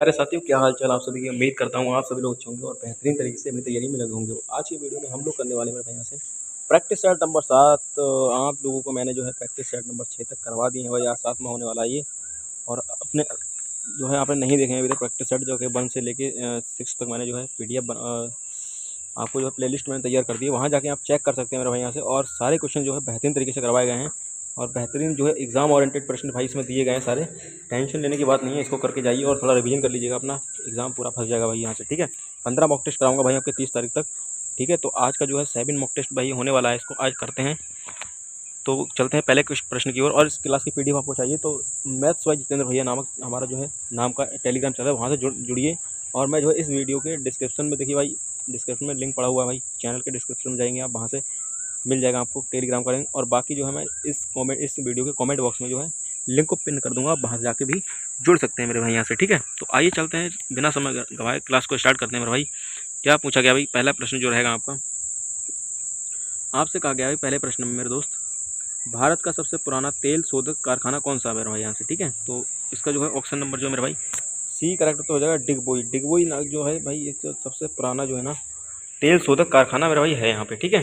अरे साथियों, क्या हाल चाल आप सभी की। उम्मीद करता हूँ आप सभी लोग अच्छे होंगे और बेहतरीन तरीके से अपनी तैयारी में लगे होंगे। आज की वीडियो में हम लोग करने वाले हैं मेरे भाई यहाँ से प्रैक्टिस सेट नंबर 7। आप लोगों को मैंने जो है प्रैक्टिस सेट नंबर 6 तक करवा दी है भाई। आज 7 में होने वाला है ये। और अपने जो है आपने नहीं देखे हैं अभी तक प्रैक्टिस सेट, जो कि 1 से लेके 6 तक मैंने जो है PDF आपको जो है प्लेलिस्ट मैंने तैयार कर दी है। वहाँ जाके आप चेक कर सकते हैं मेरे भाई यहाँ से। और सारे क्वेश्चन जो है बेहतरीन तरीके से करवाए गए हैं और बेहतरीन जो है एग्ज़ाम ओरिएंटेड प्रश्न भाई इसमें दिए गए हैं सारे। टेंशन लेने की बात नहीं है, इसको करके जाइए और थोड़ा रिवीजन कर लीजिएगा, अपना एग्ज़ाम पूरा फंस जाएगा भाई यहाँ से। ठीक है, 15 मॉक टेस्ट कराऊंगा भाई आपके 30 तारीख तक। ठीक है, तो आज का जो है 7 मॉक टेस्ट भाई होने वाला है, इसको आज करते हैं। तो चलते हैं पहले प्रश्न की ओर। और इस क्लास की PDF आपको चाहिए तो मैथ्स वाइज जितेंद्र भैया नामक हमारा जो है नाम का टेलीग्राम चल रहा है, वहाँ से जुड़िए। और मैं जो है इस वीडियो के डिस्क्रिप्शन में, देखिए भाई डिस्क्रिप्शन में लिंक पड़ा हुआ है भाई, चैनल के डिस्क्रिप्शन में जाएंगे आप, वहाँ से मिल जाएगा आपको टेलीग्राम का लिंक। और बाकी जो है मैं इस वीडियो के कमेंट बॉक्स में जो है लिंक को पिन कर दूंगा, आप वहाँ से जाके भी जुड़ सकते हैं मेरे भाई यहाँ से। ठीक है, तो आइए चलते हैं बिना समय गवाए क्लास को स्टार्ट करते हैं मेरे भाई। क्या पूछा गया भाई, पहला प्रश्न जो रहेगा आपका, आपसे कहा गया भाई पहले प्रश्न में मेरे दोस्त, भारत का सबसे पुराना तेल शोधक कारखाना कौन सा है मेरे भाई यहाँ से। ठीक है, तो इसका जो है ऑप्शन नंबर जो है मेरे भाई C करेक्ट तो हो जाएगा। डिगबोई डिगबोई ना जो है भाई, एक सबसे पुराना जो है ना तेल शोधक कारखाना मेरे भाई है यहाँ पे। ठीक है,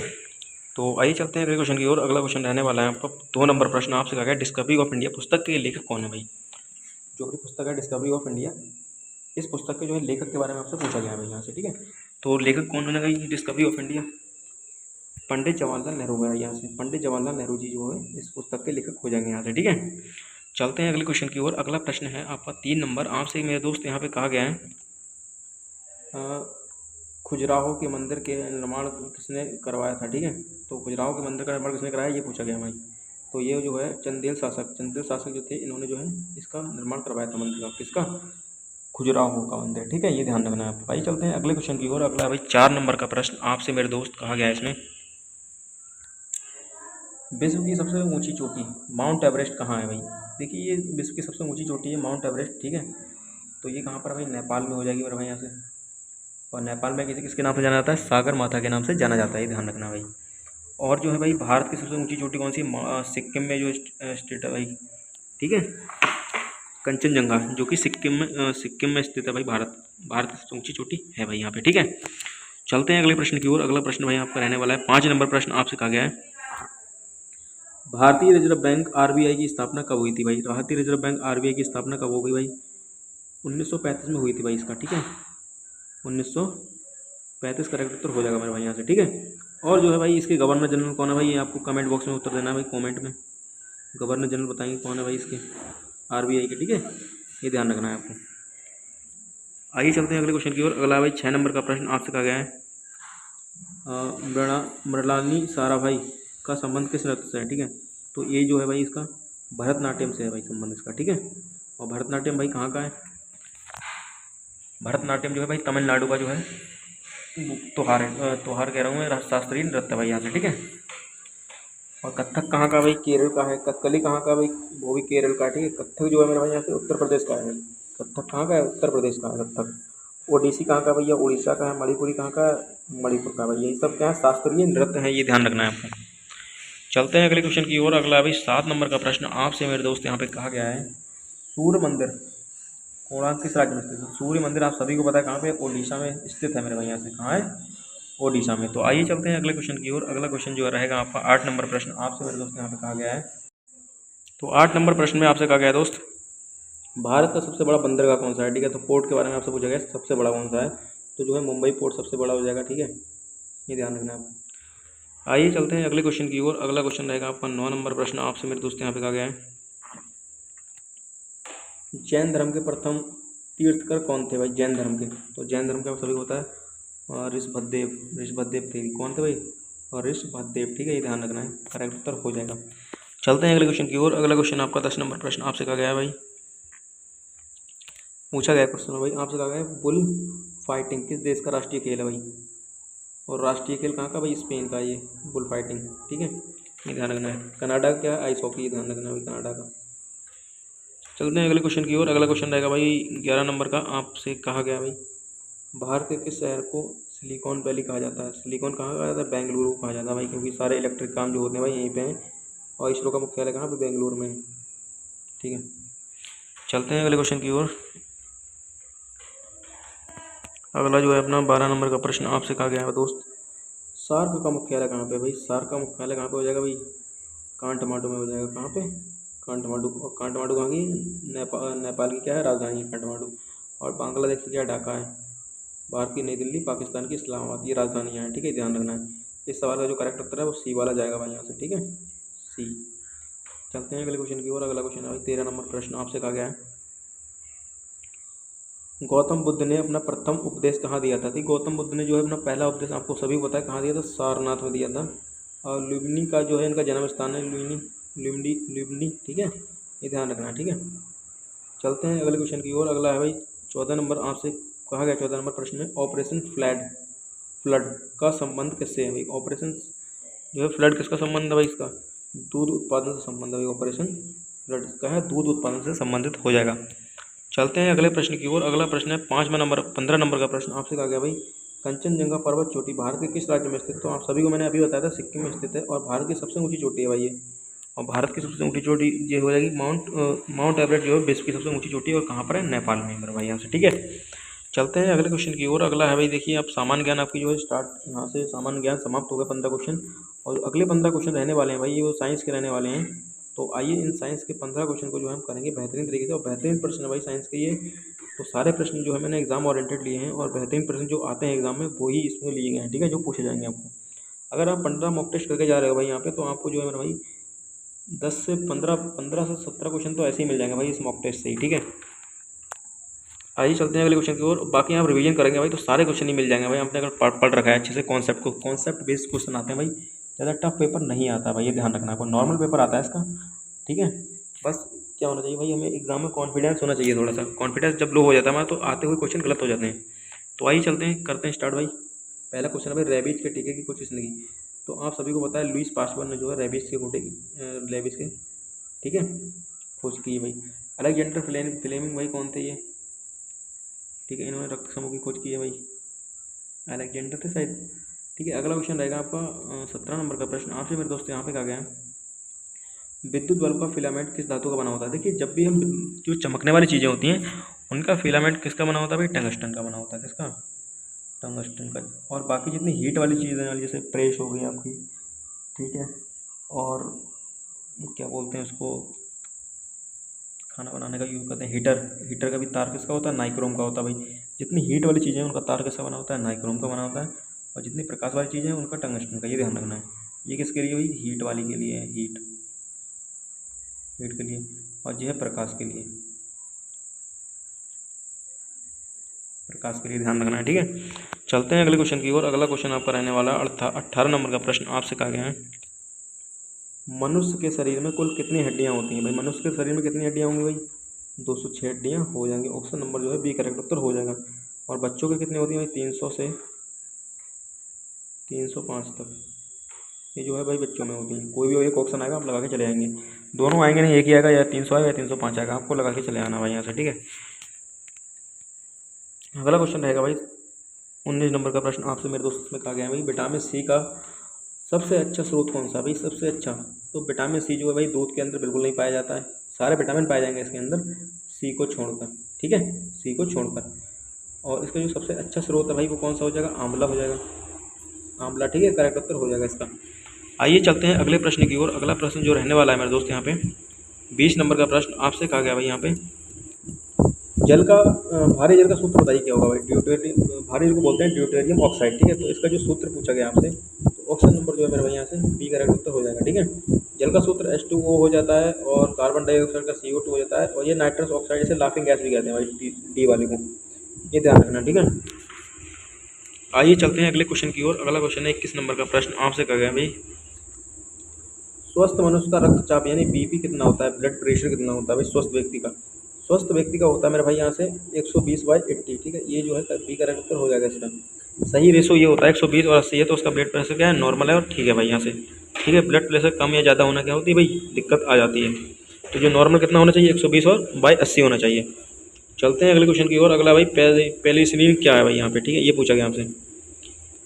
तो आइए चलते हैं अगले क्वेश्चन की ओर। अगला क्वेश्चन रहने वाला है आपका 2 नंबर प्रश्न। आपसे कहा गया डिस्कवरी ऑफ इंडिया पुस्तक के लेखक कौन है भाई। जो भी पुस्तक है डिस्कवरी ऑफ इंडिया, इस पुस्तक के जो है लेखक के बारे में आपसे पूछा गया है भाई यहाँ से। ठीक है, तो लेखक कौन बनेगा ये discovery of India, Pandit Jawaharlal Nehru है यहाँ से। पंडित जवाहरलाल नेहरू जी जो है इस पुस्तक के लेखक हो जाएंगे यहाँ से। ठीक है, चलते हैं अगले क्वेश्चन की ओर। अगला प्रश्न है आपका 3 नंबर। आपसे मेरे दोस्त यहाँ पे कहा गया है खजुराहो के मंदिर के निर्माण किसने करवाया था। ठीक है, तो खजुराहो के मंदिर का निर्माण किसने कराया ये पूछा गया भाई। तो ये जो है चंदेल शासक जो थे, इन्होंने जो है इसका निर्माण करवाया था मंदिर का। किसका, खजुराहो का मंदिर। ठीक है, ये ध्यान रखना है आपको भाई। चलते हैं अगले क्वेश्चन की ओर। अगला भाई 4 नंबर का प्रश्न आपसे मेरे दोस्त कहा गया है इसमें, विश्व की सबसे ऊंची चोटी माउंट एवरेस्ट कहाँ है भाई। देखिए ये विश्व की सबसे ऊंची चोटी है माउंट एवरेस्ट। ठीक है, तो ये कहाँ पर भाई, नेपाल में हो जाएगी मेरे भाई यहाँ से। और नेपाल में किसके नाम से जाना जाता है, सागर माता के नाम से जाना जाता है, ये ध्यान रखना भाई। और जो है भाई भारत की सबसे ऊंची चोटी कौन सी, सिक्किम में जो स्टेट है भाई। ठीक है, कंचनजंगा, जो कि सिक्किम में स्थित है भाई। भारत की सबसे ऊंची चोटी है भाई यहाँ पे। ठीक है, चलते हैं अगले प्रश्न की ओर। अगला प्रश्न भाई आपका रहने वाला है 5 नंबर प्रश्न। आपसे कहा गया है भारतीय रिजर्व बैंक RBI की स्थापना कब हुई थी भाई। भारतीय रिजर्व बैंक RBI की स्थापना कब हो गई भाई, 1935 में हुई थी भाई इसका। ठीक है, 1935 करेक्ट उत्तर हो जाएगा मेरे भाई यहाँ से। ठीक है, और जो है भाई इसके गवर्नर जनरल कौन है भाई, ये आपको कमेंट बॉक्स में उत्तर देना है भाई, कमेंट में गवर्नर जनरल बताएंगे कौन है भाई इसके RBI के। ठीक है, ये ध्यान रखना है आपको। आइए चलते हैं अगले क्वेश्चन की ओर। अगला भाई 6 नंबर का प्रश्न आपसे कहा गया है मृणालिनी साराभाई का संबंध किस नृत्य से है। ठीक है, तो ये जो है भाई इसका भरतनाट्यम से है भाई संबंध इसका। ठीक है, और भरतनाट्यम भाई कहाँ का है, भरतनाट्यम जो है भाई तमिलनाडु का जो है त्योहार कह रहा हूँ मैं, शास्त्रीय नृत्य भाई यहाँ से। ठीक है, और कथक कहाँ का भाई, केरल का है। कथकली कहाँ का भाई, वो भी केरल का। ठीक है, कथक जो है मेरे भाई यहाँ से उत्तर प्रदेश का है। कथक कहाँ का है, उत्तर प्रदेश का है कथक। ओडिसी कहाँ का भैया, उड़ीसा का है। मणिपुरी कहाँ का है, मणिपुर का भाई। यही सब क्या है, शास्त्रीय नृत्य है, ये ध्यान रखना है आपको। चलते हैं अगले क्वेश्चन की ओर। अगला भाई 7 नंबर का प्रश्न आपसे मेरे दोस्त यहाँ पे कहा गया है सूर्य मंदिर कोणार्क किस राज्य में स्थित है। सूर्य मंदिर आप सभी को पता है कहाँ पे, ओडिशा में स्थित है मेरे भाई यहाँ से। कहाँ है, ओडिशा में। तो आइए चलते हैं अगले क्वेश्चन की ओर। अगला क्वेश्चन जो रहेगा आपका 8 नंबर प्रश्न आपसे मेरे दोस्त यहाँ पे कहा गया है। तो 8 नंबर प्रश्न में आपसे कहा गया है दोस्त, भारत का सबसे बड़ा बंदरगाह कौन सा है। ठीक है, तो पोर्ट के बारे में आपसे पूछा गया सबसे बड़ा कौन सा है, तो जो है मुंबई पोर्ट सबसे बड़ा हो जाएगा। ठीक है, ये ध्यान रखना है आपको। आइए चलते हैं अगले क्वेश्चन की ओर। अगला क्वेश्चन रहेगा आपका 9 नंबर प्रश्न आपसे मेरे दोस्त यहाँ पे कहा गया है जैन धर्म के प्रथम तीर्थकर कौन थे भाई, जैन धर्म के। तो जैन धर्म का सभी को होता है ऋषभदेव थे। कौन थे भाई, और ऋषभदेव। ठीक है, ये ध्यान रखना है, करेक्ट उत्तर हो जाएगा। चलते हैं अगले क्वेश्चन की ओर। अगला क्वेश्चन आपका 10 नंबर प्रश्न आपसे कहा गया है भाई, पूछा गया क्वेश्चन भाई आपसे कहा गया है बुल फाइटिंग किस देश का राष्ट्रीय खेल है भाई, और राष्ट्रीय खेल कहाँ का भाई, स्पेन का ये बुल फाइटिंग। ठीक है, ये ध्यान रखना है। कनाडा क्या है, आइस हॉकी, ये ध्यान रखना है भाई, कनाडा का। चलते हैं अगले क्वेश्चन की ओर। अगला क्वेश्चन रहेगा भाई 11 नंबर का आपसे कहा गया भाई भारत के किस शहर को सिलिकॉन वैली कहा जाता है। सिलिकॉन कहाँ कहा जाता है, बेंगलुरु कहा जाता है भाई, क्योंकि सारे इलेक्ट्रिक काम जो होते हैं भाई यहीं पे हैं, और इसरो का मुख्यालय कहाँ पे, बेंगलुरु में। ठीक है, चलते हैं अगले क्वेश्चन की ओर। अगला जो है अपना 12 नंबर का प्रश्न आपसे कहा गया है दोस्त, सार्क का मुख्यालय कहाँ पे भाई? सार्क का मुख्यालय कहाँ पे हो जाएगा भाई? काठमांडू में हो जाएगा। कहाँ पे? काठमांडू। और काठमांडू कहाँ की? नेपाल की क्या है? राजधानी है काठमांडू। और बांग्लादेश की क्या? ढाका है। भारत की नई दिल्ली, पाकिस्तान की इस्लामाबाद, ये राजधानियाँ हैं। ठीक है, ध्यान रखना है। इस सवाल का जो करेक्ट उत्तर है वो सी वाला जाएगा भाई यहाँ से। ठीक है, सी। चलते हैं अगले क्वेश्चन की ओर। अगला क्वेश्चन है भाई 13 नंबर प्रश्न आपसे कहा गया है, गौतम बुद्ध ने अपना प्रथम उपदेश कहाँ दिया था? ठीक, गौतम बुद्ध ने जो है अपना पहला उपदेश आपको सभी पता है कहाँ दिया था? सारनाथ में दिया था। और लुम्बिनी का जो है इनका जन्म स्थान है लुम्बिनी, लुम्बिनी लुम्बिनी। ठीक है, ये ध्यान रखना है। ठीक है, चलते हैं अगले क्वेश्चन की ओर। अगला है भाई 14 नंबर आपसे कहा गया, 14 नंबर प्रश्न में, ऑपरेशन फ्लड, फ्लड का संबंध किससे है भाई? ऑपरेशन जो है फ्लड किसका संबंध है भाई? इसका दूध उत्पादन से संबंध है भाई। ऑपरेशन फ्लड का है दूध उत्पादन से संबंधित हो जाएगा। चलते हैं अगले प्रश्न की ओर। अगला प्रश्न है 15 नंबर का प्रश्न आपसे कहा गया भाई, कंचनजंगा पर्वत चोटी भारत के किस राज्य में स्थित है? तो आप सभी को मैंने अभी बताया था सिक्किम में स्थित है और भारत की सबसे ऊंची चोटी है भाई ये। और भारत की सबसे ऊंची चोटी ये हो जाएगी माउंट एवरेस्ट जो है विश्व की सबसे ऊंची चोटी है। और कहाँ पर है? नेपाल में मेरे भाई यहाँ से। ठीक है, चलते हैं अगले क्वेश्चन की ओर। अगला है भाई देखिए, अब सामान्य ज्ञान आपकी जो है स्टार्ट यहाँ से, सामान्य ज्ञान समाप्त हो गया 15 क्वेश्चन। और अगले 15 क्वेश्चन रहने वाले हैं भाई, ये वो साइंस के रहने वाले हैं। तो आइए इन साइंस के 15 क्वेश्चन को जो है हम करेंगे बेहतरीन तरीके से। और बेहतरीन प्रश्न है भाई साइंस के ये। तो सारे प्रश्न जो है मैंने एग्जाम ओरिएंटेड लिए हैं और बेहतरीन प्रश्न जो आते हैं एग्जाम में वही इसमें लिए गए हैं। ठीक है, जो पूछे जाएंगे आपको। अगर आप 15 मॉक टेस्ट करके जा रहे हो भाई यहाँ पे, तो आपको जो है मेरा भाई 10 से 15 से 17 क्वेश्चन तो ऐसे ही मिल जाएंगे भाई इस मॉक टेस्ट से ही। ठीक है, आइए चलते हैं अगले क्वेश्चन की ओर। बाकी आप रिवीजन करेंगे भाई तो सारे क्वेश्चन ही मिल जाएंगे भाई। आपने अगर पढ़ रखा है अच्छे से कॉन्सेप्ट को, कॉन्सेप्ट बेस्ड क्वेश्चन आते हैं भाई, ज़्यादा टफ पेपर नहीं आता भाई, ये ध्यान रखना। आपको नॉर्मल पेपर आता है इसका। ठीक है, बस क्या होना चाहिए भाई, हमें एग्जाम में कॉन्फिडेंस होना चाहिए थोड़ा सा। कॉन्फिडेंस जब लो हो जाता है हमारा तो आते हुए क्वेश्चन गलत हो जाते हैं। तो आइए चलते हैं, करते हैं स्टार्ट भाई। पहला क्वेश्चन है भाई, रेबीज के टीके की खोज किसने की? तो आप सभी को पता है लुईस पास्चर ने जो है रेबीज के रेबीज के, ठीक है, खोज की है भाई। अलेक्जेंडर फ्लेमिंग भाई कौन थे ये? ठीक है, इन्होंने रक्त समूह की खोज की है भाई, अलेक्जेंडर थे शायद। ठीक है, अगला क्वेश्चन रहेगा आपका 17 नंबर का प्रश्न आपसे मेरे दोस्त यहाँ पे कहा गया है, विद्युत बल्ब का फिलामेंट किस धातु का बना होता है? देखिए, जब भी हम जो चमकने वाली चीज़ें होती हैं उनका फिलामेंट किसका बना होता है भाई? टंगस्टन का बना होता है। किसका? टंगस्टन का। और बाकी जितनी हीट वाली चीज़ें हैं जैसे प्रेस हो गई आपकी, ठीक है, और क्या बोलते हैं उसको, खाना बनाने का यूज़ करते हैं हीटर, हीटर का भी तार किसका होता है? नाइक्रोम का होता है भाई। जितनी हीट वाली चीज़ें हैं उनका तार किसका बना होता है? नाइक्रोम का बना होता है। और जितनी प्रकाश वाली चीज़ें हैं उनका टंगस्टन का। ये ध्यान रखना है। ये किसके लिए हुई? हीट वाली के लिए है, हीट, हीट के लिए। और ये है प्रकाश के लिए, प्रकाश के लिए ध्यान रखना है। ठीक है, चलते हैं अगले क्वेश्चन की ओर। अगला क्वेश्चन आपका रहने वाला 18 नंबर का प्रश्न आपसे कहा गया है, मनुष्य के शरीर में कुल कितनी हड्डियां होती हैं भाई? मनुष्य के शरीर में कितनी हड्डियां होंगी भाई? 206 हड्डियां हो जाएंगी। ऑप्शन नंबर जो है बी करेक्ट उत्तर हो जाएगा। और बच्चों के कितनी होती हैं भाई? 300 से 305 तक, ये जो है भाई बच्चों में होती हैं। कोई भी एक ऑप्शन आएगा आप लगा के चले आएंगे, दोनों आएंगे नहीं, एक ही आएगा, या 300 आएगा या 305 आएगा, आपको लगा के चले आना भाई यहाँ से। ठीक है, अगला क्वेश्चन रहेगा भाई 19 नंबर का प्रश्न आपसे मेरे दोस्त में कहा गया है भाई, विटामिन सी का सबसे अच्छा स्रोत कौन सा भाई? सबसे अच्छा, तो विटामिन सी जो है भाई दूध के अंदर बिल्कुल नहीं पाया जाता है। सारे विटामिन पाए जाएंगे इसके अंदर, सी को छोड़कर। ठीक है, सी को छोड़कर। और इसका जो सबसे अच्छा स्रोत है भाई वो कौन सा हो जाएगा? आंवला हो जाएगा, आंवला। ठीक है, करेक्ट उत्तर हो जाएगा इसका। आइए चलते हैं अगले प्रश्न की ओर। अगला प्रश्न जो रहने वाला है मेरे दोस्त यहाँ पे 20 नंबर का प्रश्न आपसे कहा गया भाई यहाँ पे, जल का भारी जल का सूत्र बताइए क्या होगा भाई? ड्यूटेरियम, भारी जल को बोलते हैं ड्यूटेरियम ऑक्साइड। ठीक है, तो इसका जो सूत्र पूछा गया आपसे, तो ऑप्शन नंबर जो है मेरे भाई यहाँ से बी करेक्ट उत्तर हो जाएगा। ठीक है, जल का सूत्र H2O हो जाता है और कार्बन डाइऑक्साइड का CO2 हो जाता है। और ये नाइट्रस ऑक्साइड जैसे लाफिंग गैस भी कहते हैं भाई, डी वाले को, ये ध्यान रखना। ठीक है, आइए चलते हैं अगले क्वेश्चन की ओर। अगला क्वेश्चन है 21 नंबर का प्रश्न आपसे कहा गया भाई, स्वस्थ मनुष्य का रक्तचाप यानी बीपी कितना होता है? ब्लड प्रेशर कितना होता है भाई स्वस्थ व्यक्ति का? स्वस्थ व्यक्ति का होता है मेरे भाई यहाँ से 120/80। ठीक है, ये जो है बी करेक्ट उत्तर हो जाएगा इसका। सही रेशो ये होता है 120 और 80 है, तो उसका ब्लड प्रेशर क्या है? नॉर्मल है। और ठीक है भाई यहाँ से, ठीक है, ब्लड प्रेशर कम या ज़्यादा होना क्या होती है भाई? दिक्कत आ जाती है। तो जो नॉर्मल कितना होना चाहिए? 120 और 80 होना चाहिए। चलते हैं अगले क्वेश्चन की ओर। अगला भाई पेनिसिलिन क्या है भाई यहाँ पे? ठीक है, ये पूछा गया आपसे,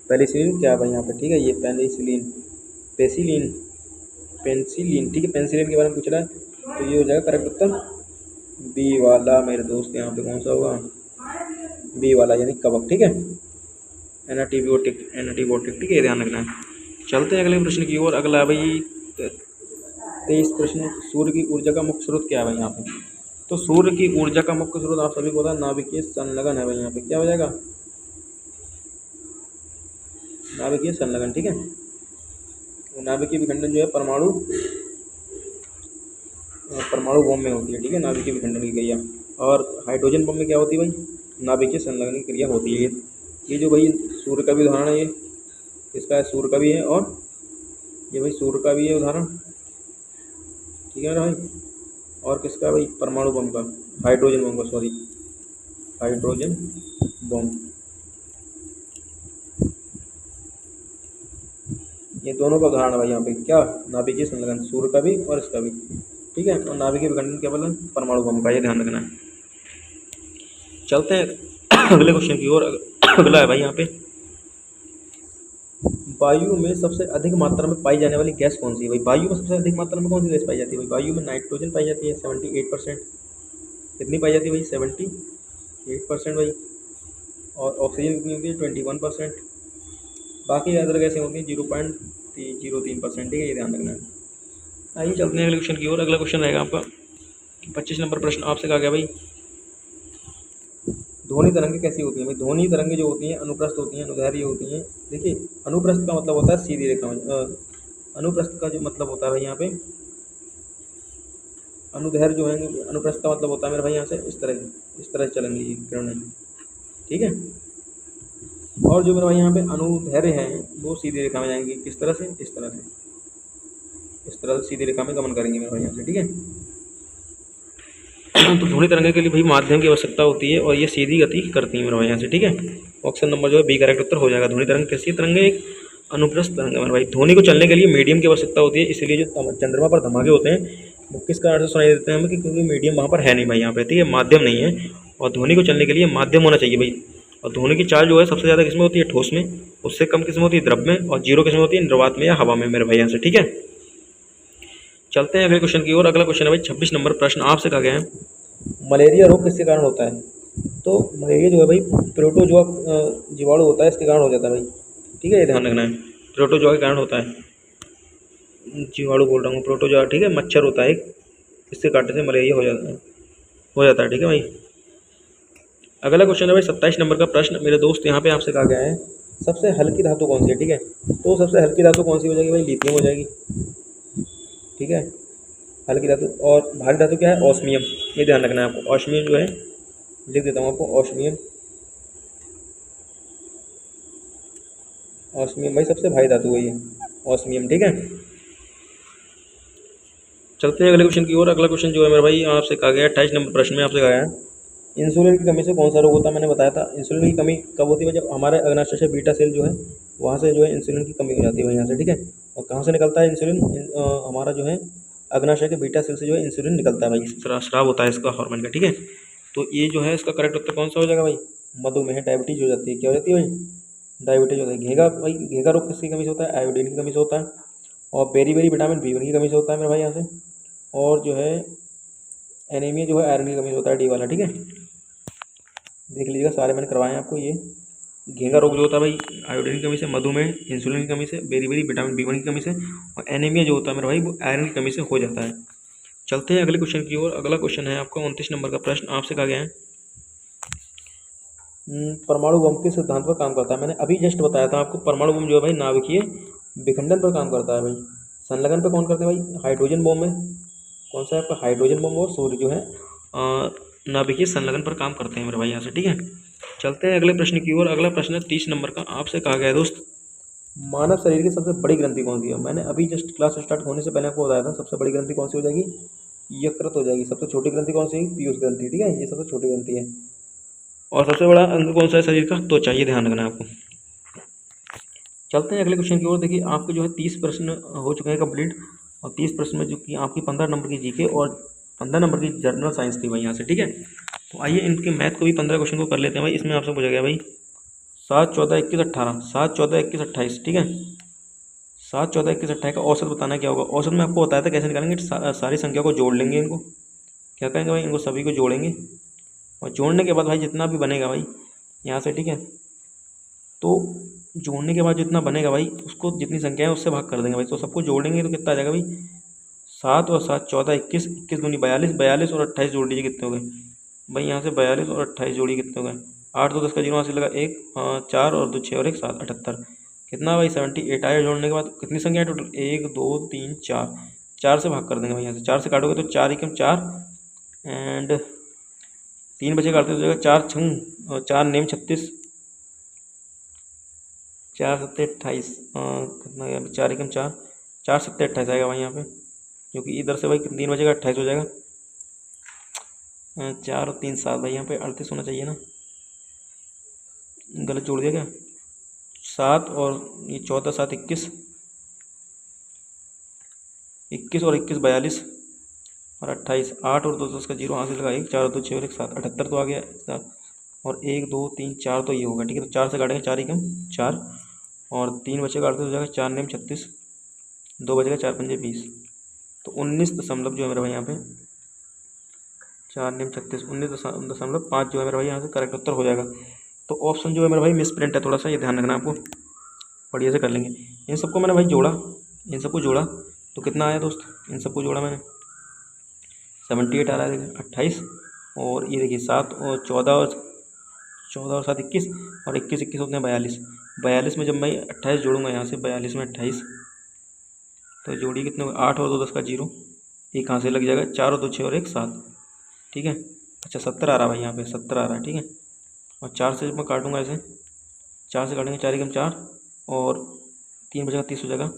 पेनिसिलिन क्या है भाई यहाँ पे? ठीक है, ये पेनिसिलिन, पेसिलिन, पेंसिलिन। ठीक है, पेंसिलिन के बारे में पूछ रहा है, तो ये हो जाएगा करेक्ट उत्तर बी वाला मेरे दोस्त। यहाँ पे कौन सा होगा? बी वाला यानी कवक, ठीक है, एनाटीबोटिक, ठीक है, ध्यान रखना है। चलते हैं अगले प्रश्न की ओर। अगला है भाई 23 प्रश्न, सूर्य की ऊर्जा का मुख्य स्रोत क्या है भाई यहाँ पे। तो सूर्य की ऊर्जा का मुख्य स्रोत आप सभी को पता है नाभिकीय संलग्न है भाई। यहाँ पे क्या हो जाएगा, नाभिकीय संलग्न, ठीक है। नाभिकीय विखंडन जो है परमाणु बम में होती है, ठीक है, नाभिकीय विखंडन की क्रिया। और हाइड्रोजन बम में क्या होती है भाई, नाभिकीय संलग्न की क्रिया होती है। ये जो भाई सूर्य का भी उदाहरण है, ये इसका सूर्य का भी है, और ये भाई सूर्य का भी है उदाहरण, ठीक है ना भाई। और किसका भाई, परमाणु बम का, हाइड्रोजन बम का, सॉरी, हाइड्रोजन बम, ये दोनों का उदाहरण है भाई यहाँ पे, क्या, नाभिकीय संलग्न, सूर्य का भी और इसका भी, ठीक है। और नाभिकीय विखंडन क्या बोला, परमाणु बम का, ये ध्यान रखना है। चलते हैं अगले क्वेश्चन की ओर। अगला है भाई यहाँ पे, वायु में सबसे अधिक मात्रा में पाई जाने वाली गैस कौन सी है भाई। वायु में सबसे अधिक मात्रा में कौन सी गैस पाई जाती है भाई। वायु में नाइट्रोजन पाई जाती है 78%, कितनी पाई जाती है भाई, 78% भाई। और ऑक्सीजन कितनी होती है, 21%। बाकी अदर गैसें होती हैं 0.03%, ठीक है, ये ध्यान रखना है। आइए चलते हैं अगले क्वेश्चन की ओर। अगला क्वेश्चन रहेगा आपका 25 नंबर प्रश्न, आपसे कहा गया भाई ध्वनि तरंगे कैसी होती हैं भाई। ध्वनि तरंगे जो होती हैं अनुप्रस्थ होती हैं, अनुदैर्घ्य होती हैं। देखिए अनुप्रस्थ का मतलब होता है सीधी रेखा में, अनुप्रस्थ का जो मतलब होता है भाई यहाँ पे, अनुदैर्घ्य जो है, अनुप्रस्थ का मतलब होता है मेरे भाई यहाँ से इस तरह चलेंगी ये किरणें, ठीक है। और जो मेरे भाई यहाँ पे अनुदैर्घ्य हैं वो सीधी रेखा में जाएंगी, किस तरह से, इस तरह से सीधी रेखा में गमन करेंगे मेरे भाई यहाँ से, ठीक है। तो ध्वनि तरंगे के लिए भाई माध्यम की आवश्यकता होती है और ये सीधी गति करती है मेरे भाई यहाँ से, ठीक है। ऑप्शन नंबर जो है बी करेक्ट उत्तर हो जाएगा। ध्वनि तरंग कैसी तरंगे, एक अनुप्रस्थ तरंग है मेरे भाई। ध्वनि को चलने के लिए मीडियम की आवश्यकता होती है, इसलिए जो चंद्रमा पर धमाके होते हैं वो किस कारण से सुनाई देते हैं हमें, क्योंकि मीडियम वहाँ पर है नहीं भाई यहाँ पे, ठीक है, माध्यम नहीं है। और ध्वनि को चलने के लिए माध्यम होना चाहिए भाई। और ध्वनि की चाल जो है सबसे ज़्यादा किसमें होती है, ठोस में, उससे कम किसमें होती है, द्रव में, और जीरो किसमें होती है, निर्वात में या हवा में मेरे भाई यहाँ से, ठीक है। चलते हैं अगले क्वेश्चन की ओर। अगला क्वेश्चन है भाई 26 नंबर प्रश्न, आपसे कहा गया है मलेरिया रोग किसके कारण होता है। तो मलेरिया जो है भाई प्रोटोजोआ जीवाणु होता है, इसके कारण हो जाता है भाई, ठीक है, ये ध्यान रखना है। प्रोटोजोआ के कारण होता है, जीवाणु बोल रहा हूँ, प्रोटोजोआ, ठीक है, मच्छर होता है एक, इससे काटने से मलेरिया हो जाता है, ठीक है भाई। अगला क्वेश्चन है भाई 27 नंबर का प्रश्न, मेरे दोस्त यहाँ पे आपसे कहा गया है सबसे हल्की धातु कौन सी है, ठीक है। तो सबसे हल्की धातु कौन सी हो जाएगी भाई, लिथियम हो जाएगी, ठीक है, हल्की धातु। और भारी धातु क्या है, ऑस्मियम, ये ध्यान रखना है आपको। ऑस्मियम जो है लिख देता हूँ आपको, ऑस्मियम भाई सबसे भारी धातु है ये, ऑस्मियम, ठीक है। चलते हैं अगले क्वेश्चन की ओर। अगला क्वेश्चन जो है मेरा भाई आपसे कहा गया 28 नंबर प्रश्न में आपसे कहा गया इंसुलिन की कमी से कौन सा रोग होता है। मैंने बताया था इंसुलिन की कमी कब होती है, जब हमारे अग्नाशय से बीटा सेल जो है वहाँ से जो है इंसुलिन की कमी हो जाती है भाई यहाँ से, ठीक है। और कहाँ से निकलता है इंसुलिन, हमारा जो है अग्नाशय के बीटा सेल से जो है इंसुलिन निकलता है भाई, स्राव होता है इसका हार्मोन का, ठीक है। तो ये जो है इसका करेक्ट उत्तर कौन सा हो जाएगा भाई, मधुमेह, डायबिटीज हो जाती है, क्या हो जाती है भाई, डायबिटीज होता है। घेगा भाई, घेगा रोग किसकी कमी से होता है, आयोडीन की कमी से होता है। और बेरी बेरी विटामिन B1 की कमी से होता है मेरे भाई यहाँ से। और जो है एनीमिया जो है आयरन की कमी से होता है, डी वाला, ठीक है। देख लीजिएगा सारे मैंने करवाए हैं आपको। ये घेंगा रोग जो होता है भाई आयोडीन की कमी से, मधुमेह इंसुलिन की कमी से, बेरी बेरी विटामिन B1 की कमी से, और एनीमिया जो होता है मेरा भाई वो आयरन की कमी से हो जाता है। चलते हैं अगले क्वेश्चन की ओर। अगला क्वेश्चन है आपका 29 नंबर का प्रश्न, आपसे कहा गया है परमाणु बम के सिद्धांत पर काम करता है। मैंने अभी जस्ट बताया था आपको, परमाणु बम जो है भाई नाभिकीय विखंडन पर काम करता है भाई। संलग्न पर कौन करते हैं भाई, हाइड्रोजन बम में कौन सा है आपका, हाइड्रोजन बम, और सूर्य जो है नाभिकीय संलग्न पर काम करते हैं मेरे भाई यहाँ से, ठीक है। चलते हैं अगले प्रश्न की ओर। अगला प्रश्न है 30 नंबर का, आपसे कहा गया है दोस्त मानव शरीर की सबसे बड़ी ग्रंथि कौन सी है। मैंने अभी जस्ट क्लास स्टार्ट होने से पहले आपको बताया था सबसे बड़ी ग्रंथि कौन सी हो जाएगी, यकृत हो जाएगी। सबसे छोटी ग्रंथि कौन सी है, पीयूष ग्रंथि, ठीक है, ये सबसे छोटी ग्रंथि है। और सबसे बड़ा अंग कौन सा है शरीर का, त्वचा, ये ध्यान रखना है आपको। चलते हैं अगले क्वेश्चन की ओर। देखिए आपके जो है 30 प्रश्न हो चुके हैं कंप्लीट, और 30 प्रश्न में जो कि आपकी 15 नंबर की जीके और 15 नंबर की जनरल साइंस थी भाई यहाँ से, ठीक है। तो आइए इनके मैथ को भी 15 क्वेश्चन को कर लेते हैं भाई। इसमें आपसे पूछा गया भाई 7, 14, 21, 18, 7, 14, 21, 28, ठीक है। 7, 14, 21, 28 का औसत बताना क्या होगा। औसत में आपको बताया था कैसे निकालेंगे, सारी संख्या को जोड़ लेंगे, इनको क्या करेंगे भाई, इनको सभी को जोड़ेंगे, और जोड़ने के बाद भाई जितना भी बनेगा भाई यहाँ से, ठीक है। तो जोड़ने के बाद जितना बनेगा भाई, उसको जितनी संख्या है उससे भाग कर देंगे भाई। तो सबको जोड़ेंगे तो कितना आ जाएगा भाई, 7 और 7 14, 21, 21 दूनी 42, 42 और 28 जोड़ लीजिए कितने हो गए भाई। यहाँ से 42 और 28 जोड़िए कितने हो गए, 8 2 10 का जीरो, वहाँ से लगा 1 4 और 2 6 और 1 7, 78 कितना भाई 78 आया। जोड़ने के बाद कितनी संख्या है टोटल, 1 2 3 4, 4 से भाग कर देंगे भाई। यहाँ से 4 से काटोगे तो 4 एकम 4 एंड 3 बचे काटते हो जाएगा 4 छंग और 4 नेम 36, 4 7 28 कितना गया 4 एकम 4, 4 7 28 आएगा भाई यहाँ पे, क्योंकि इधर से भाई 3 बचेगा 28 हो जाएगा। 4 और 3 7 भाई, यहाँ पे 38 होना चाहिए ना, गलत जोड़ दिया क्या। 7 और ये 14 7 21, 21 और 21 42 और 28, 8 और 2 10 का जीरो, यहाँ से लगा 1 4 और 2 6 और 1 7, 78 तो आ गया। और 1 2 3 4 तो ये होगा, ठीक है। तो 4 से काटेंगे 4 एकम 4 और 3 बचे काटते हो जाएगा 4 नेम 36, 2 बचेगा 4 पंजे 20, तो 19 दशमलव जो है मेरा भाई यहाँ पे 4 नेम 36 19.5 जो है मेरा भाई यहाँ से करेक्ट उत्तर हो जाएगा। तो ऑप्शन जो है मेरा भाई मिस प्रिंट है, थोड़ा सा ये ध्यान रखना आपको, बढ़िया से कर लेंगे। इन सबको मैंने भाई जोड़ा, इन सबको जोड़ा तो कितना आया दोस्त, इन सबको जोड़ा मैंने 78 आ रहा है 28, और ये देखिए 7 और 14 और 7 21 और 21 21 होते हैं 42, 42 में जब मैं 28 जोड़ूंगा यहाँ से 42 में 28 तो जोड़िए कितने 8 और 2 10 का जीरो, एक कहाँ से लग जाएगा 4 और 2 6 और 1 7, ठीक है। अच्छा 70 आ रहा है भाई, यहाँ पे 70 आ रहा है, ठीक है। और 4 से जब मैं काटूंगा ऐसे, 4 से काटेंगे 4 एकम 4 और 3 बचेगा 30 हो जाएगा,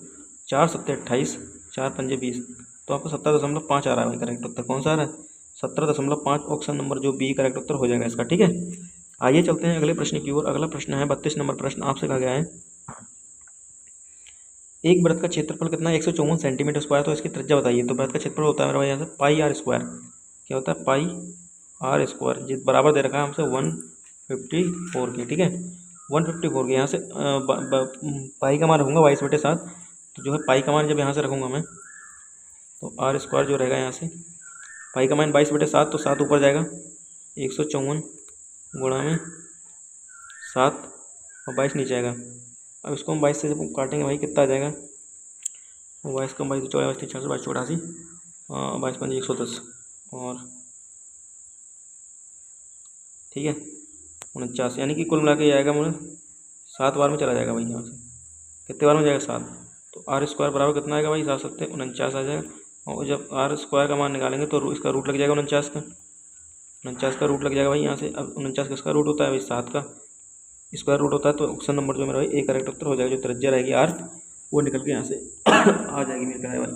4 7 28, 4 पंजे 20, तो आपको 70.5 आ रहा है भाई करेक्ट उत्तर। कौन सा आ रहा है 70.5, ऑप्शन नंबर जो बी करेक्ट उत्तर हो जाएगा इसका, ठीक है। आइए चलते हैं अगले प्रश्न की ओर। अगला प्रश्न है 32 नंबर प्रश्न, आपसे कहा गया है एक वृत्त का क्षेत्रफल कितना है 154 सेंटीमीटर स्क्वायर, तो इसकी त्रिज्या बताइए। तो वृत्त का क्षेत्रफल होता है मेरा भाई यहाँ से पाई आर स्क्वायर, क्या होता है पाई आर स्क्वायर, जिस बराबर दे रखा है हमसे 154 के, ठीक है 154 के। यहाँ से पाई का मान रखूँगा 22/7, तो जो है पाई का मान जब यहाँ से रखूँगा मैं तो आर स्क्वायर जो रहेगा यहाँ से पाई का मान 22/7, तो 7 ऊपर जाएगा 154 गुणा में 7 और 22 नीचे आएगा। अब इसको हम 22 से जब काटेंगे भाई कितना आ जाएगा, 22 कम 22 तो 24 4 22 84, 22 5 110 और ठीक है 49, यानी कि कुल मिला के आएगा मुझे 7 बार में चला जाएगा भाई। यहाँ से कितने बार में जाएगा 7, तो आर स्क्वायर बराबर कितना आएगा भाई 7 7 49 आ जाएगा। और जब आर स्क्वायर का मान निकालेंगे तो इसका रूट लग जाएगा 49 का रूट लग जाएगा भाई यहाँ से। अब 49 किसका रूट होता है भाई 7 का स्क्वायर रूट होता है, तो ऑप्शन नंबर जो मेरा भाई ए करेक्ट उत्तर हो जाएगा। जो त्रिज्या रहेगी आर वो निकल के यहाँ से आ जाएगी मेरे प्यारे भाई।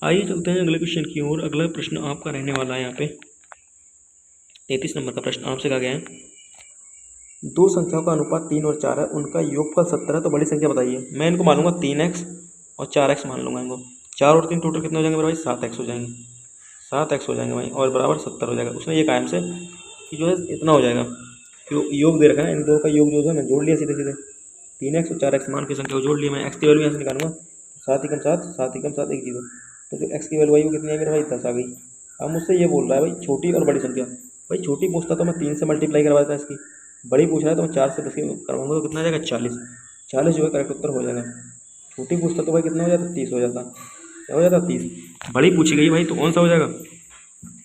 आइए चलते हैं अगले क्वेश्चन की ओर। अगला प्रश्न आपका रहने वाला है यहाँ पे 33 नंबर का प्रश्न, आपसे कहा गया है दो संख्याओं का अनुपात 3 और 4 है, उनका योगफल 70 है, तो बड़ी संख्या बताइए। मैं इनको मान लूँगा 3x और 4x मान लूँगा इनको। 4 और 3 टोटल कितने हो जाएंगे मेरे भाई 7x हो जाएंगे, 7x हो जाएंगे भाई और बराबर 70 हो जाएगा। उसने ये कायम से कि जो है इतना हो जाएगा, योग दे रखा है इन दो का योग जो है मैं जोड़ लिया सीधे सीधे 3x और 4x मान की संख्या को जोड़ लिया मैं। x की वैल्यू यहाँ से निकालूंगा 7 एकम 7 7 एकम 7 1 0, तो जो x की वैल्यू आई वो कितनी है मेरे भाई 10 आ गई। अब मुझसे ये बोल रहा है भाई छोटी और बड़ी संख्या, भाई छोटी पूछता तो मैं 3 से मल्टीप्लाई करवा देता इसकी, बड़ी पूछ रहा है तो मैं 4 से 10 करवाऊंगा, तो कितना आ जाएगा 40, 40 जो है करेक्ट उत्तर हो जाएगा। छोटी पूछता तो भाई कितना हो जाता 30 हो जाता, क्या हो जाता 30। बड़ी पूछी गई भाई तो कौन सा हो जाएगा,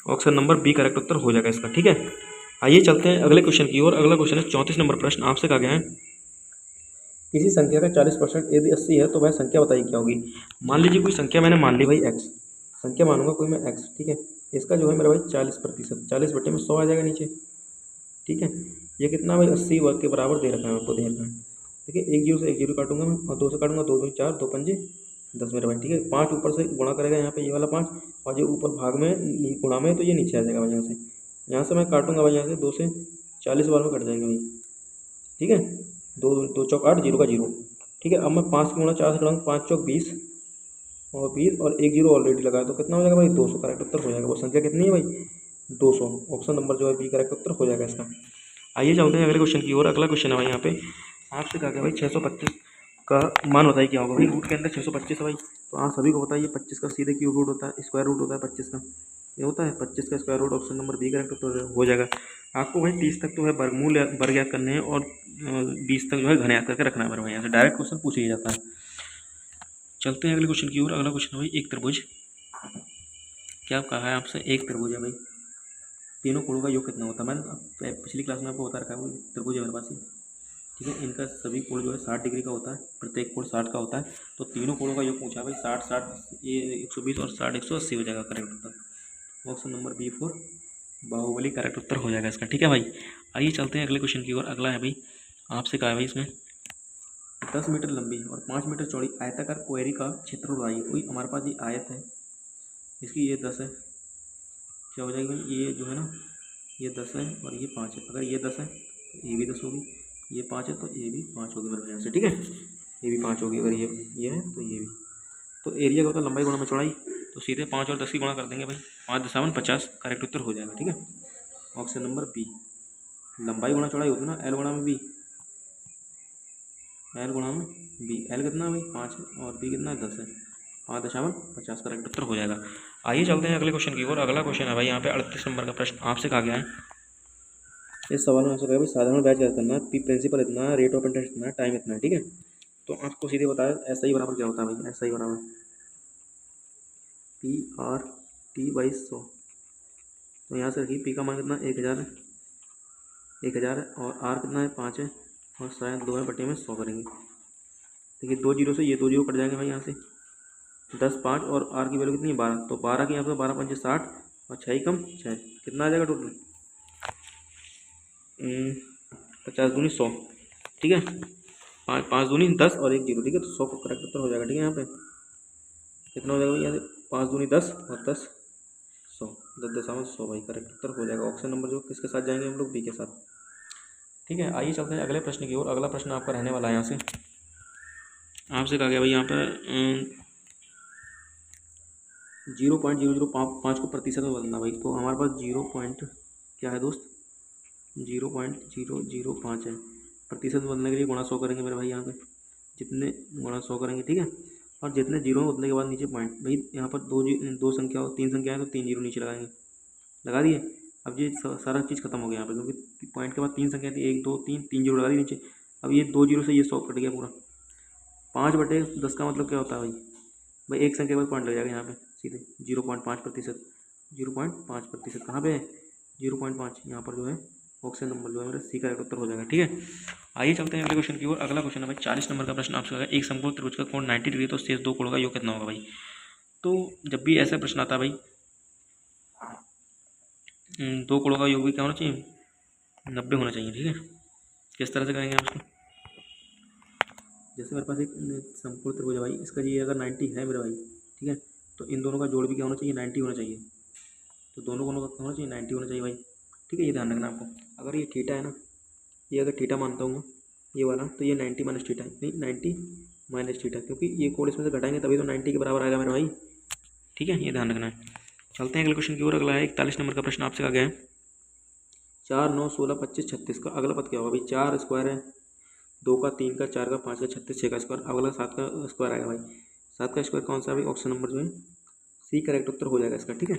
ऑप्शन नंबर बी करेक्ट उत्तर हो जाएगा इसका, ठीक है। आइए चलते हैं अगले क्वेश्चन की ओर। अगला क्वेश्चन है 34 नंबर प्रश्न, आपसे कहा गया है किसी संख्या का 40% यदि 80 है तो वह संख्या बताइए क्या होगी। मान लीजिए कोई संख्या मैंने मान ली भाई x, संख्या मानूंगा कोई मैं x, ठीक है। इसका जो है मेरा भाई 40%, 40 बटे में 100 आ जाएगा नीचे, ठीक है। ये कितना भाई 80 वर्ग के बराबर दे रखा है आपको, दे रखा है, ठीक है। 1 0 से 1 0 काटूंगा मैं और 2 से काटूंगा 2 2 4 2 पंजे 10 मेरे भाई, ठीक है। 5 ऊपर से गुणा करेगा यहाँ पे ये वाला 5, और जो ऊपर भाग में गुणा में तो ये नीचे आ जाएगा भाई। यहाँ से मैं काटूंगा भाई, यहाँ से 2 से 40 बार में कट जाएगा भाई, ठीक है। 2 2 चौक 8 0 का 0, ठीक है। अब मैं 5 गुणा 4 से करूँगा 5 चौक 20 और 20 और 1 0 ऑलरेडी लगाया, तो कितना हो जाएगा भाई 200 करेक्ट उत्तर हो जाएगा। वो संख्या कितनी है भाई 200, ऑप्शन नंबर जो है बी करेक्ट उत्तर हो जाएगा इसका। आइए चलते हैं अगले क्वेश्चन की ओर। अगला क्वेश्चन है भाई यहाँ पे आपसे कहा गया भाई 625 का मान बताइए क्या होगा। भाई रूट के अंदर 625 है भाई, तो आप सभी को बताइए 25 का सीधे क्यूब रूट होता है, स्क्वायर रूट होता है 25 का, ये होता है 25 का square root, option number B correct उत्तर हो जाएगा। आपको भाई 30 तक तो है वर्ग याद करने हैं और 20 तक जो है घन याद करके रखना है मेरे भाई। यहाँ से डायरेक्ट क्वेश्चन पूछ ही जाता है। चलते हैं अगले क्वेश्चन की ओर। अगला क्वेश्चन है भाई, एक त्रिभुज, क्या कहा है आपसे, एक त्रिभुज है भाई, तीनों कोणों का योग कितना होता है। मैंने पिछली क्लास में आपको बता रखा है, वो त्रिभुज है मेरे पास ही, ठीक है। इनका सभी कोण जो है 60 डिग्री का होता है, प्रत्येक कोण 60 का होता है। तो तीनों कोणों का योग पूछा भाई, 60 ये 120 और 60 180 हो जाएगा करेक्ट उत्तर। Option number B4 Bahubali correct उत्तर हो जाएगा इसका, ठीक है भाई। आइए चलते हैं अगले क्वेश्चन की ओर। अगला है भाई, आपसे कहा है भाई इसमें 10 मीटर लंबी और 5 मीटर चौड़ी आयताकार क्वेरी का क्षेत्र बताइए। कोई हमारे पास ये आयत है, इसकी ये 10 है, क्या हो जाएगी भाई, ये जो है ना ये 10 है और ये 5 है। अगर ये 10 है तो ये भी 10 होगी, ये 5 है तो ये भी 5 होगी मेरे ध्यान से, ठीक है। ये भी 5 होगी, अगर ये है तो ये भी। तो एरिया का होता है लंबाई गुणा में चौड़ाई, तो सीधे 5 और 10 की गुणा कर देंगे भाई, 5 दशावन 50 करेक्ट उत्तर हो जाएगा, ठीक है। ऑप्शन नंबर बी, लंबाई गुणा चौड़ाई होती है ना, एल गुणा में बी, एल गुणा में बी। एल कितना है भाई 5 है और बी कितना है 10 है, 5 दशावन 50 करेक्ट उत्तर हो जाएगा। आइए चलते हैं अगले क्वेश्चन की ओर। अगला क्वेश्चन है भाई यहाँ पे 38 नंबर का प्रश्न आपसे कहा गया है। इस सवाल में आपसे कहा भाई साधारण ब्याज क्या करना है, पी प्रिंसिपल इतना, रेट ऑफ इंटरेस्ट इतना, टाइम इतना है, ठीक है। तो आपको सीधे बताया एस आई बराबर क्या होता है भाई, एस आई बराबर PR/T/100। तो यहाँ से रखिए, पी का मान कितना 1000 है, 1000 है, और आर कितना है 5 है, और शायद 2 है बटे में 100 करेंगे। देखिए 2 जीरो से ये 2 जीरो कट जाएंगे भाई यहाँ से, 10 5 और आर की वैल्यू कितनी है 12, तो 12 की यहाँ पे 12 5 60 और 6 कम 6, कितना आ जाएगा टोटल 50 दूनी 100, ठीक है। 5 दूनी 10 और 1 जीरो, ठीक है। तो 100 का करेक्ट उत्तर हो जाएगा, ठीक है। यहाँ पे कितना हो जाएगा भाई, यहाँ से 5 दूनी 10 और 10 100, 10 दशावन 100 भाई करेक्ट उत्तर हो जाएगा। ऑप्शन नंबर जो किसके साथ जाएंगे हम लोग, बी के साथ, ठीक है। आइए चलते हैं अगले प्रश्न की ओर। अगला प्रश्न आपका रहने वाला है यहाँ से, आपसे कहा गया भाई यहाँ पर 0.005 को प्रतिशत में बदलना भाई। तो हमारे पास 0 पॉइंट क्या है दोस्त, 0.005 है। प्रतिशत में बदलने के लिए गुणा 100 करेंगे मेरे भाई, यहाँ पे जितने गुणा 100 करेंगे, ठीक है। और जितने जीरो में बदलने के बाद नीचे पॉइंट, भाई यहाँ पर दो संख्या और 3 संख्या है तो 3 जीरो नीचे लगाएंगे, लगा दिए। अब ये सारा चीज़ खत्म हो गया यहाँ पे, क्योंकि पॉइंट के बाद 3 संख्या थी, 1 2 3, 3 जीरो लगा दी नीचे। अब ये 2 जीरो से ये 100 कट गया पूरा। 5/10 का मतलब क्या होता है भाई एक संख्या के बाद पॉइंट लग जाएगा यहाँ पे सीधे, 0.5%, 0.5% कहाँ पे है 0.5, यहाँ पर जो है ऑप्शन नंबर जो है मेरा सी का उत्तर हो जाएगा, ठीक है। आइए चलते हैं अगले क्वेश्चन की ओर। अगला क्वेश्चन है भाई 40 नंबर का प्रश्न आपसे होगा, एक समकोण त्रिभुज का कोण 90 डिग्री, तो शेष 2 कोणों का योग कितना होगा भाई। तो जब भी ऐसा प्रश्न आता है भाई, 2 कोणों का योग भी क्या होना चाहिए 90 होना चाहिए, ठीक है। किस तरह से करेंगे आप उसको, जैसे मेरे पास एक समकोण त्रिभुज है भाई, इसका ये अगर 90 है मेरा भाई, ठीक है, तो इन दोनों का जोड़ भी क्या होना चाहिए 90 होना चाहिए। तो दोनों कोणों का होना चाहिए 90 होना चाहिए भाई, ठीक है। ये ध्यान रखना आपको, अगर ये थीटा है ना, ये अगर थीटा मानता हूँ ये वाला, तो ये 90 माइनस थीटा है, नहीं 90 माइनस थीटा, क्योंकि ये कोण इसमें से घटाएंगे तभी तो 90 के बराबर आएगा मेरा भाई, ठीक है। ये ध्यान रखना है। चलते हैं अगले क्वेश्चन की ओर। अगला है 41 नंबर का प्रश्न आपसे कहा गया है 4 9 16 25 36 का अगला पद क्या होगा भाई। 4 स्क्वायर है, 2 का 3 का 4 का 5 का 36 6 का स्क्वायर, अगला 7 का स्क्वायर आएगा भाई। 7 का स्क्वायर कौन सा है भाई, ऑप्शन नंबर जो है सी करेक्ट उत्तर हो जाएगा इसका, ठीक है।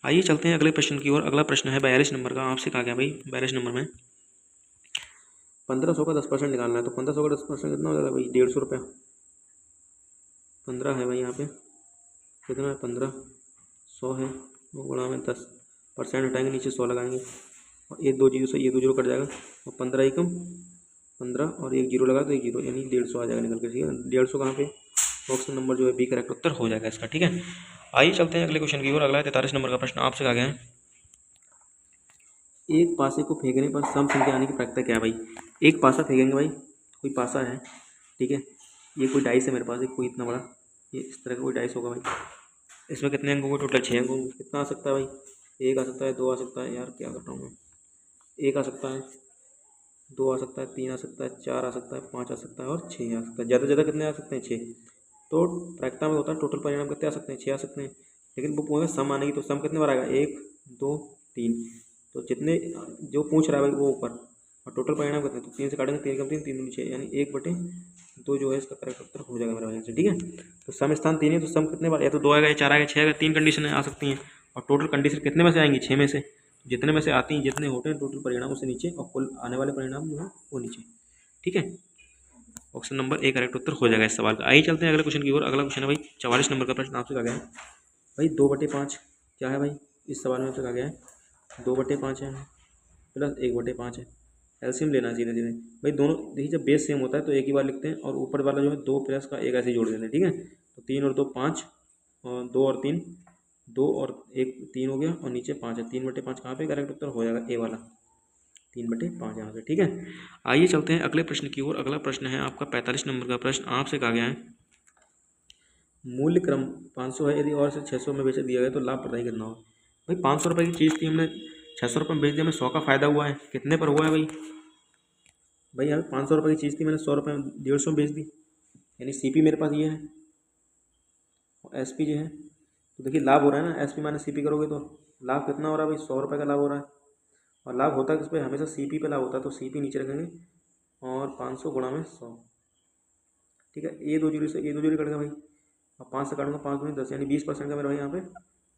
आइए चलते हैं अगले प्रश्न की ओर। अगला प्रश्न है 42 नंबर का, आपसे कहा गया भाई 42 नंबर में 1500 का 10% निकालना है। तो 1500 का 10% कितना हो जाएगा भाई 150 रुपया, 15 है भाई यहाँ पे कितना है 15, 100 है, वो गुणा में 10% हटाएंगे, नीचे 100 लगाएंगे, और ये 2 जीरो से ये 2 जीरो कट जाएगा, और 15 ही कम 15 और 1 जीरो लगा तो 1 जीरो, यानी 150 आ जाएगा निकल के, ठीक है। 150 कहाँ पे, ऑप्शन नंबर जो है बी करेक्ट उत्तर हो जाएगा इसका, ठीक है। आइए चलते हैं अगले क्वेश्चन की ओर। अगला है 43 नंबर का प्रश्न आपसे कहा गया है एक पासे को फेंकने पर सम संख्या आने की प्रायिकता क्या है भाई। एक पासा फेंकेंगे भाई, कोई पासा है, ठीक है, ये कोई डाइस है मेरे पास, एक कोई इतना बड़ा, ये इस तरह का कोई डाइस होगा भाई। इसमें कितने अंक होंगे टोटल 6 अंक होंगे। कितना आ सकता है भाई, 1 आ सकता है, 2 आ सकता है, यार क्या कर रहा हूँ मैं, 1 आ सकता है, 2 आ सकता है, 3 आ सकता है, 4 आ सकता है, 5 आ सकता है और 6 आ सकता है। ज़्यादा से ज़्यादा कितने आ सकते हैं 6। तो प्रायिकता में होता है टोटल परिणाम कितने आ सकते हैं 6 आ सकते हैं, लेकिन वो पूछे सम आने की, तो सम कितने बार आएगा 1 2 3, तो जितने जो पूछ रहा है भाई वो ऊपर, और टोटल परिणाम कितने, तो 3 से काटेंगे 3 कम 3 3 दूनी 6, यानी 1/2 जो है इसका करेक्ट उत्तर हो जाएगा मेरा भाई से, ठीक है। तो सम स्थान 3 है, तो सम कितने बार, या तो 2 आएगा या 4 आएगा 6 आएगा, 3 कंडीशन आ सकती हैं, और टोटल कंडीशन कितने में से आएंगी 6 में से, जितने में से आती हैं, जितने होते हैं टोटल परिणाम उससे नीचे, और कुल आने वाले परिणाम जो है वो नीचे। ठीक है, ऑप्शन नंबर ए करेक्ट उत्तर हो जाएगा इस सवाल का। आइए चलते हैं अगले क्वेश्चन की ओर। अगला क्वेश्चन है भाई 44 नंबर का प्रश्न आपसे कहा गया है भाई 2/5 क्या है भाई, इस सवाल में आपसे कहा गया है 2/5 है प्लस 1/5 है। एलसीएम लेना है सीधे सीधे भाई, दोनों देखिए जब बेस सेम होता है तो एक ही बार लिखते हैं, और ऊपर वाला जो है 2 प्लस का 1 ऐसे ही जोड़ देते हैं। ठीक है, तो 3 और 2 5, और 2 और 3 2 और 1 3 हो गया, और नीचे 5 है। 3/5 कहाँ पे करेक्ट उत्तर हो जाएगा, ए वाला 3/5 यहाँ पे। ठीक है, आइए चलते हैं अगले प्रश्न की ओर। अगला प्रश्न है आपका 45 नंबर का प्रश्न। आपसे कहा गया है मूल्य क्रम 500 है, यदि और से 600 में बेच दिया गया तो लाभ प्रदायी कितना होगा। भाई 500 रुपये की चीज़ थी, हमने 600 रुपये में बेच दिया, हमें 100 का फायदा हुआ है। कितने पर हुआ है भाई, भाई यहाँ 500 रुपये की चीज़ थी, मैंने 100 रुपये में 150 में बेच दी, यानी सीपी मेरे पास ये है और एसपी जो है। तो देखिए लाभ हो रहा है ना, एसपी माइनस सीपी करोगे तो लाभ कितना हो रहा है भाई, 100 रुपये का लाभ हो रहा है। और लाभ होता है किस पे, हमेशा सीपी पे लाभ होता है, तो सीपी नीचे रखेंगे और 500 गुणा में 100। ठीक है, ये 2 जीरो से ये 2 जीरो कट गया भाई, और 5 से काटूंगा 5 दूनी 10, यानी 20% का मेरा भाई यहाँ पे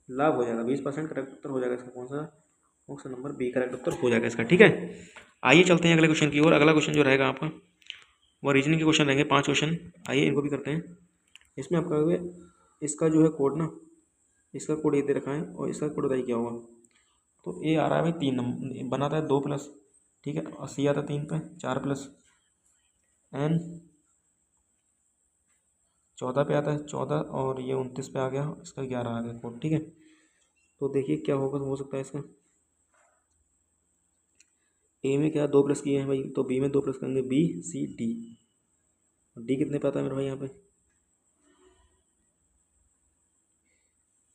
लाभ हो जाएगा। 20% करेक्ट उत्तर हो जाएगा इसका। कौन सा, ऑप्शन नंबर बी करेक्ट उत्तर हो जाएगा इसका। ठीक है, आइए चलते हैं अगले क्वेश्चन की ओर। अगला क्वेश्चन जो रहेगा आपका वो रीजनिंग के क्वेश्चन रहेंगे, 5 क्वेश्चन। आइए इनको भी करते हैं। इसमें आपका इसका जो है कोड ना, इसका कोड ये दे रखा है और इसका कोड बताइए क्या होगा। तो ए आ रहा है भाई 3 नंबर, बनाता है 2 प्लस, ठीक है, और सी आता है 3 पे, 4 प्लस एन 14 पे आता है 14, और ये 29 पे आ गया, इसका 11 आ गया कोड। ठीक है, तो देखिए क्या होगा, हो सकता है इसका ए में क्या 2 प्लस किए हैं भाई, तो बी में 2 प्लस करेंगे, बी सी डी। डी कितने पे आता है मेरे भाई यहाँ पे,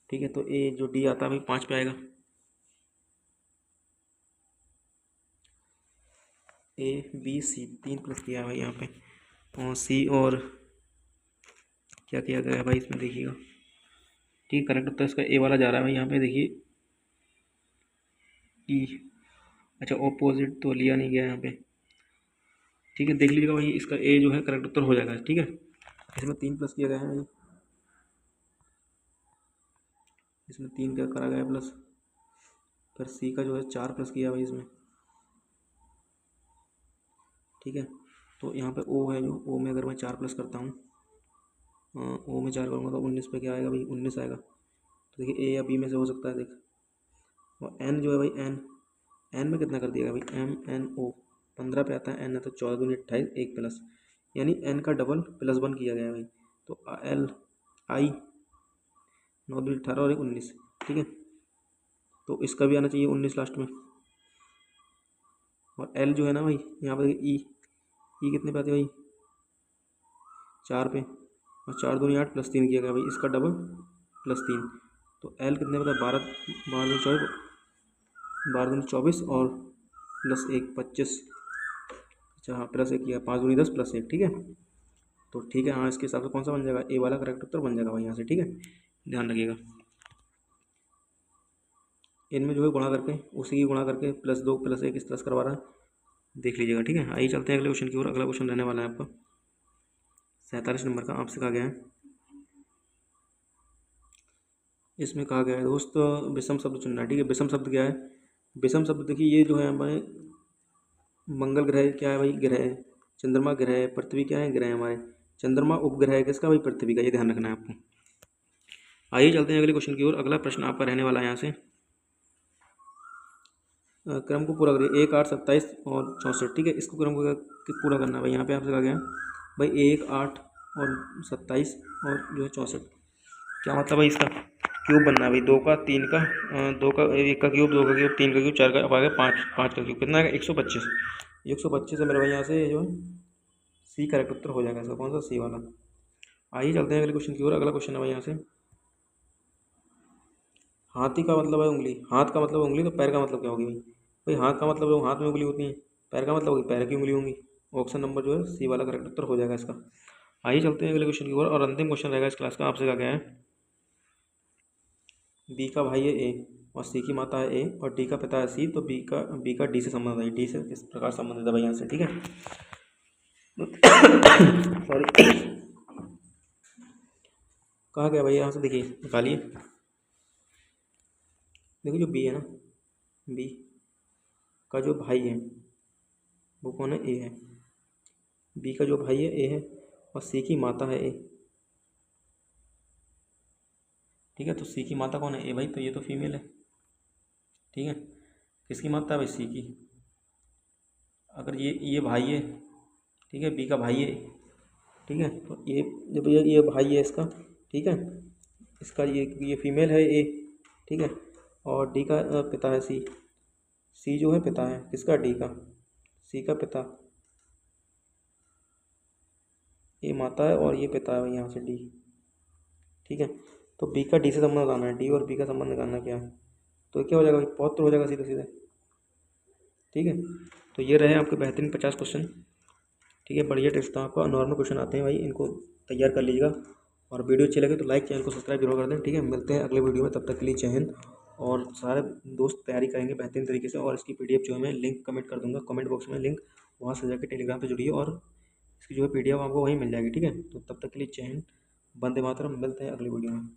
ठीक है, तो ए जो डी आता है भाई 5 पे आएगा। ए बी सी 3 प्लस किया है भाई यहाँ पे, और सी और क्या किया गया है भाई इसमें देखिएगा। ठीक, करेक्ट उत्तर इसका ए वाला जा रहा है भाई यहाँ पे देखिए ई। अच्छा, ऑपोजिट तो लिया नहीं गया यहाँ पे। ठीक है, देख लीजिएगा भाई, इसका ए जो है करेक्ट उत्तर हो जाएगा। ठीक है, इसमें 3 प्लस किया गया है भाई, इसमें 3 क्या करा गया है प्लस, फिर सी का जो है 4 प्लस किया भाई इसमें। ठीक है, तो यहाँ पे ओ है, जो ओ में अगर मैं 4 प्लस करता हूँ, ओ में 4 करूँगा तो 19 पे क्या आएगा भाई, 19 आएगा। तो देखिए ए या बी में से हो सकता है, देख। और एन जो है भाई एन, एन में कितना कर दिया भाई, एम एन ओ 15 पे आता है, एन है तो 14 दूनी 28, 1 प्लस, यानी एन का डबल +1 किया गया है भाई। तो एल आई 9 दूनी 18 और 1 19। ठीक है, तो इसका भी आना चाहिए 19 लास्ट में। और एल जो है ना भाई यहाँ पर ई, ई कितने पे आते हैं भाई, 4 पे, और 4 दूनी 8 +3 किया गया भाई, इसका डबल +3। तो एल कितने पे था, 12 12 24, 12 दूनी 24 और +1 25। अच्छा हाँ, +1 किया, 5 दूनी 10 +1। ठीक है, तो ठीक है, हाँ इसके हिसाब से कौन सा बन जाएगा, ए वाला करेक्ट उत्तर बन जाएगा भाई यहाँ से। ठीक है, ध्यान रखिएगा, इनमें जो है गुणा करके, उसी की गुणा करके +2 +1 इस तरह से करवा रहा है, देख लीजिएगा। ठीक है, आइए चलते हैं अगले क्वेश्चन की ओर। अगला क्वेश्चन रहने वाला है आपका 47 नंबर का। आपसे कहा गया है, इसमें कहा गया है दोस्त विषम शब्द चुनना है। ठीक है, विषम शब्द क्या है, विषम शब्द देखिए ये जो है हमारे मंगल ग्रह क्या है भाई, ग्रह है, चंद्रमा ग्रह है, पृथ्वी क्या है, ग्रह है हमारे। चंद्रमा उपग्रह है किसका भाई, पृथ्वी का, ये ध्यान रखना है आपको। आइए चलते हैं अगले क्वेश्चन की ओर। अगला प्रश्न आपका रहने वाला है यहाँ से, क्रम को पूरा करिए 1 8 27 और 64। ठीक है, इसको क्रम को पूरा करना है भाई। यहाँ पे आपसे कहा गया भाई 1 8 और 27 और जो है 64, क्या मतलब भाई, इसका क्यूब बनना है भाई, 2 का 3 का 2 का 1 का क्यूब, 2 का क्यूब, 3 का क्यूब, 4 का, अब आ गया 5, 5 का क्यूब, कितना आएगा 125। 125 है मेरे भाई, यहाँ से जो है सी करेक्ट उत्तर हो जाएगा इसका। कौन सा, सी वाला। आइए चलते हैं अगले क्वेश्चन की ओर। अगला क्वेश्चन है भाई यहाँ से, हाथी का मतलब है उंगली, हाथ का मतलब उंगली, तो पैर का मतलब क्या होगी भाई, भाई हाथ का मतलब है हाथ में उंगली होती है, पैर का मतलब होगी पैर की उंगली होंगी। ऑप्शन नंबर जो है सी वाला करेक्ट उत्तर हो जाएगा इसका। आइए चलते हैं अगले क्वेश्चन की ओर, और अंतिम क्वेश्चन रहेगा इस क्लास का। आपसे कहा गया है बी का भाई है ए और सी की माता है ए और डी का पिता है सी, तो बी का डी से संबंध है, डी से इस प्रकार संबंधित है भाई यहाँ से। ठीक है, सॉरी, कहा गया भाई यहाँ से, देखिए निकालिए, देखो जो बी है ना, बी का जो भाई है वो कौन है, ए है। बी का जो भाई है ए है और सी की माता है ए। ठीक है, तो सी की माता कौन है, ए भाई, तो ये तो फीमेल है। ठीक है, किसकी माता है भाई, सी की। अगर ये भाई है, ठीक है, बी का भाई है, ठीक है, तो ये जब ये भाई है इसका, ठीक है, इसका ये फीमेल है ए, ठीक है, और डी का पिता है सी। सी जो है पिता है किसका, डी का। सी का पिता, ये माता है और ये पिता है यहाँ से डी। ठीक है, तो बी का डी से संबंध निकालना है, डी और बी का संबंध निकालना क्या है, तो क्या हो जाएगा, पौत्र हो जाएगा सीधे सीधे। ठीक है, तो ये रहे आपके बेहतरीन 50 क्वेश्चन। ठीक है, बढ़िया टेस्ट था आपका, नॉर्मल क्वेश्चन आते हैं भाई, इनको तैयार कर लीजिएगा। और वीडियो अच्छी लगे तो लाइक, चैनल को सब्सक्राइब जरूर कर दें। ठीक है, मिलते हैं अगले वीडियो में, तब तक के लिए जय हिंद। और सारे दोस्त तैयारी करेंगे बेहतरीन तरीके से। और इसकी पीडीएफ जो है मैं लिंक कमेंट कर दूंगा, कमेंट बॉक्स में लिंक, वहाँ से जाकर टेलीग्राम पे जुड़िए और इसकी जो है पीडीएफ आपको वहीं मिल जाएगी। ठीक है, तो तब तक के लिए जय हिंद, वंदे मातरम। मिलते हैं अगली वीडियो में।